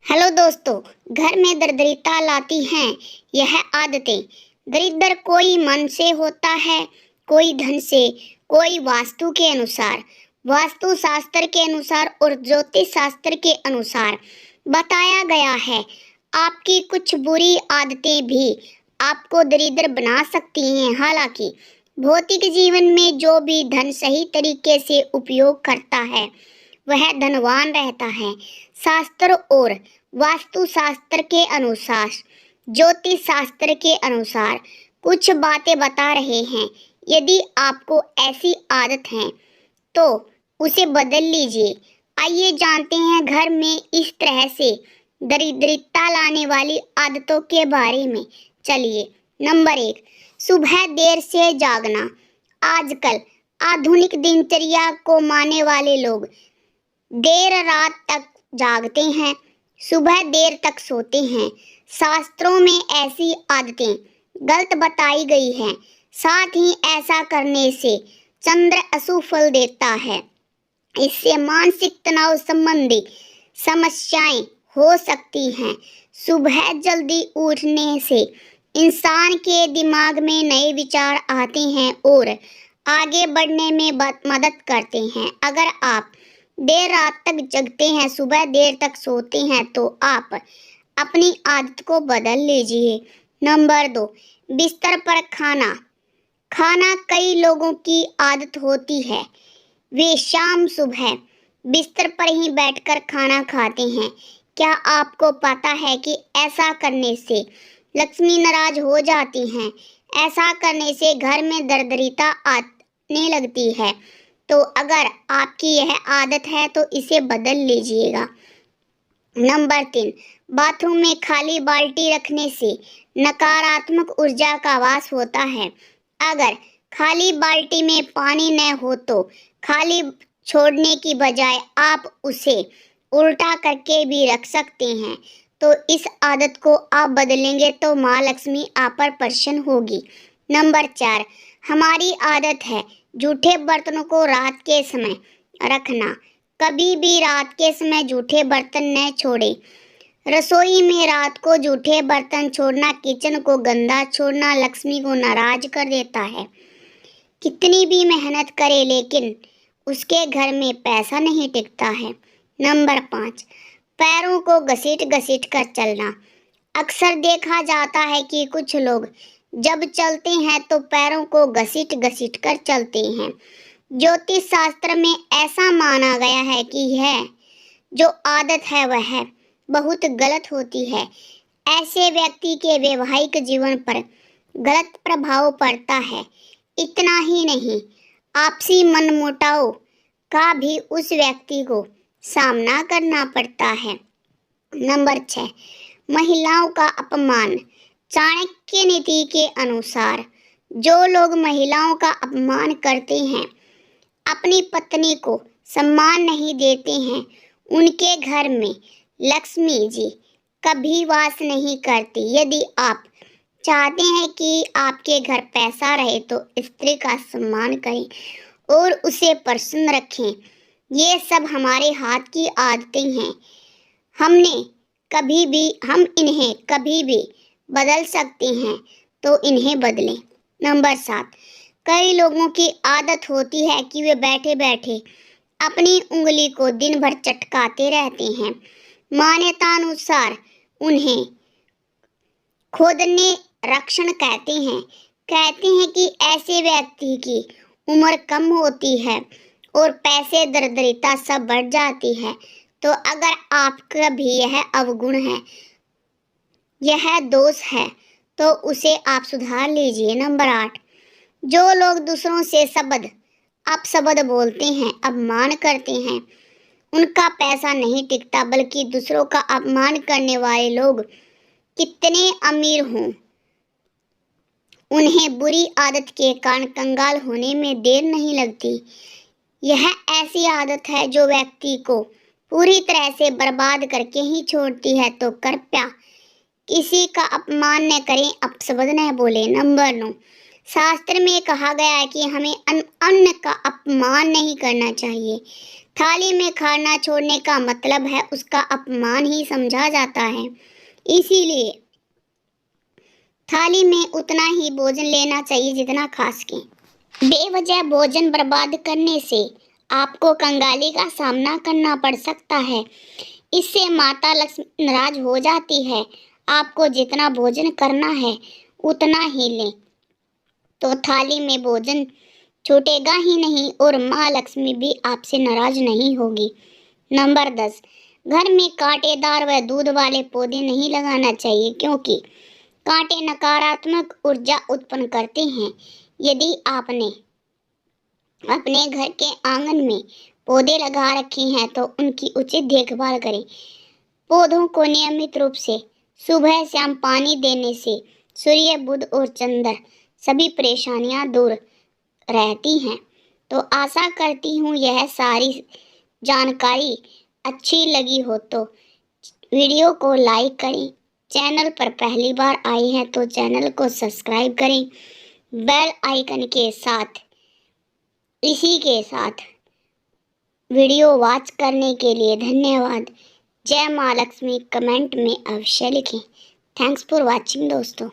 Hello दोस्तों, घर में दरिद्रता लाती हैं यह आदतें। दरिद्र कोई मन से होता है, कोई धन से, कोई वास्तु के अनुसार। वास्तु शास्त्र के अनुसार और ज्योतिष शास्त्र के अनुसार बताया गया है। आपकी कुछ बुरी आदतें भी आपको दरिद्र बना सकती हैं। हालांकि भौतिक जीवन में जो भी धन सही तरीके से उपयोग करता है वह धनवान रहता है। शास्त्र और वास्तु शास्त्र के अनुसार, ज्योतिष शास्त्र के अनुसार कुछ बातें बता रहे हैं। यदि आपको ऐसी आदत है तो उसे बदल लीजिए। आइए जानते हैं घर में इस तरह से दरिद्रता लाने वाली आदतों के बारे में। चलिए, नंबर 1, सुबह देर से जागना। आजकल आधुनिक दिनचर्या को मानने वाले लोग देर रात तक जागते हैं, सुबह देर तक सोते हैं। शास्त्रों में ऐसी आदतें गलत बताई गई हैं। साथ ही ऐसा करने से चंद्र अशुभ फल देता है। इससे मानसिक तनाव संबंधी समस्याएं हो सकती हैं। सुबह जल्दी उठने से इंसान के दिमाग में नए विचार आते हैं और आगे बढ़ने में मदद करते हैं। अगर आप देर रात तक जगते हैं, सुबह देर तक सोते हैं, तो आप अपनी आदत को बदल लीजिए। नंबर 2, बिस्तर पर खाना। खाना कई लोगों की आदत होती है। वे शाम सुबह बिस्तर पर ही बैठकर खाना खाते हैं। क्या आपको पता है कि ऐसा करने से लक्ष्मी नाराज हो जाती हैं? ऐसा करने से घर में दरिद्रता आने लगती है। तो अगर आपकी यह आदत है तो इसे बदल लीजिएगा। नंबर 3, बाथरूम में खाली बाल्टी रखने से नकारात्मक ऊर्जा का वास होता है। अगर खाली बाल्टी में पानी न हो तो खाली छोड़ने की बजाय आप उसे उल्टा करके भी रख सकते हैं। तो इस आदत को आप बदलेंगे तो माँ लक्ष्मी आप पर प्रसन्न होगी। नंबर 4, हमारी आदत है जूठे बर्तनों को रात के समय रखना। कभी भी रात के समय जूठे बर्तन न छोड़ें। रसोई में रात को जूठे बर्तन छोड़ना किचन को गंदा छोड़ना लक्ष्मी को नाराज कर देता है। कितनी भी मेहनत करे लेकिन उसके घर में पैसा नहीं टिकता है। नंबर 5, पैरों को घसीट घसीट कर चलना। अक्सर देखा जाता है कि कुछ लोग जब चलते हैं तो पैरों को घसीट घसीट कर चलते हैं। ज्योतिष शास्त्र में ऐसा माना गया है कि यह जो आदत है वह बहुत गलत होती है। ऐसे व्यक्ति के वैवाहिक जीवन पर गलत प्रभाव पड़ता है। इतना ही नहीं, आपसी मनमुटाव का भी उस व्यक्ति को सामना करना पड़ता है। नंबर 6, महिलाओं का अपमान। चाणक्य नीति के अनुसार जो लोग महिलाओं का अपमान करते हैं, अपनी पत्नी को सम्मान नहीं देते हैं, उनके घर में लक्ष्मी जी कभी वास नहीं करती। यदि आप चाहते हैं कि आपके घर पैसा रहे तो स्त्री का सम्मान करें और उसे प्रसन्न रखें। ये सब हमारे हाथ की आदतें हैं। हम इन्हें कभी भी बदल सकते हैं, तो इन्हें बदलें। नंबर 7, कई लोगों की आदत होती है कि वे बैठे बैठे अपनी उंगली को दिन भर चटकाते रहते हैं। मान्यता अनुसार उन्हें खोदने रक्षण कहते हैं। कहते हैं कि ऐसे व्यक्ति की उम्र कम होती है और पैसे दरिद्रता सब बढ़ जाती है। तो अगर आपका भी यह अवगुण है, यह दोष है, तो उसे आप सुधार लीजिए। नंबर 8, जो लोग दूसरों से अपशब्द बोलते हैं, अपमान करते हैं, उनका पैसा नहीं टिकता, बल्कि दूसरों का अपमान करने वाले लोग कितने अमीर हों, उन्हें बुरी आदत के कारण कंगाल होने में देर नहीं लगती। यह ऐसी आदत है जो व्यक्ति को पूरी तरह से बर्बाद करके ही छोड़ती है। तो कृपया किसी का अपमान न करें, अपशब्द न बोलें। नंबर 9, शास्त्र में कहा गया है कि हमें अन्न का अपमान नहीं करना चाहिए। थाली में खाना छोड़ने का मतलब है उसका अपमान ही समझा जाता है। इसीलिए थाली में उतना ही भोजन लेना चाहिए जितना खा सकें। बेवजह भोजन बर्बाद करने से आपको कंगाली का सामना करना पड़ सकता है। इससे माता लक्ष्मी नाराज हो जाती है। आपको जितना भोजन करना है उतना ही लें, तो थाली में भोजन छूटेगा ही नहीं और माँ लक्ष्मी भी आपसे नाराज नहीं होगी। नंबर 10, घर में कांटेदार व दूध वाले पौधे नहीं लगाना चाहिए, क्योंकि कांटे नकारात्मक ऊर्जा उत्पन्न करते हैं। यदि आपने अपने घर के आंगन में पौधे लगा रखे हैं तो उनकी उचित देखभाल करें। पौधों को नियमित रूप से सुबह शाम पानी देने से सूर्य, बुध और चंद्र सभी परेशानियां दूर रहती हैं। तो आशा करती हूँ यह सारी जानकारी अच्छी लगी हो तो वीडियो को लाइक करें। चैनल पर पहली बार आए हैं तो चैनल को सब्सक्राइब करें। बेल आइकन के साथ इसी के साथ वीडियो वॉच करने के लिए धन्यवाद। जय माँ लक्ष्मी कमेंट में अवश्य लिखें। थैंक्स फॉर वॉचिंग दोस्तों।